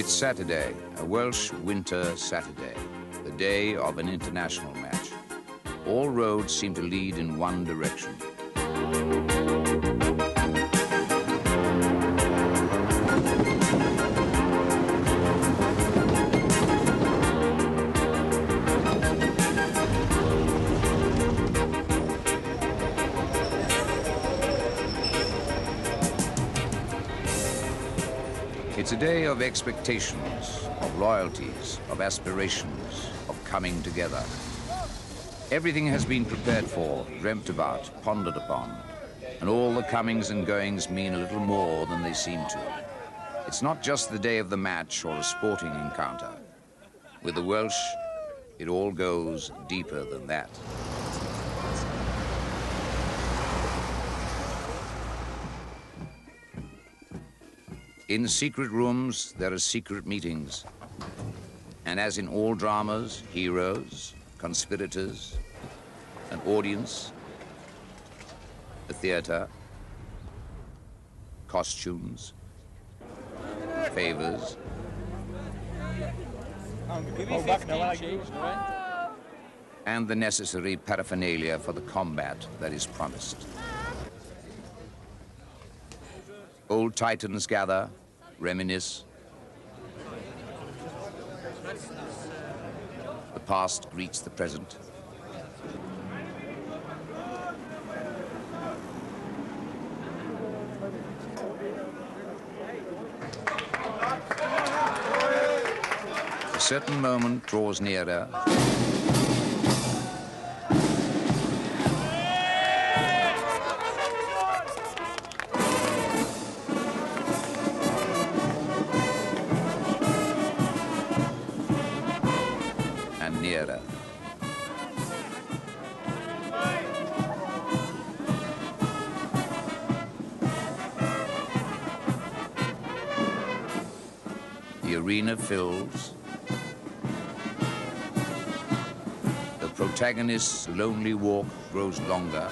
It's Saturday, a Welsh winter Saturday, the day of an international match. All roads seem to lead in one direction. It's a day of expectations, of loyalties, of aspirations, of coming together. Everything has been prepared for, dreamt about, pondered upon, and all the comings and goings mean a little more than they seem to. It's not just the day of the match or a sporting encounter. With the Welsh, it all goes deeper than that. In secret rooms, there are secret meetings. And as in all dramas, heroes, conspirators, an audience, a theater, costumes, favors, and the necessary paraphernalia for the combat that is promised. Old Titans gather, reminisce. The past greets the present. A certain moment draws nearer. Nearer. The arena fills. The protagonist's lonely walk grows longer.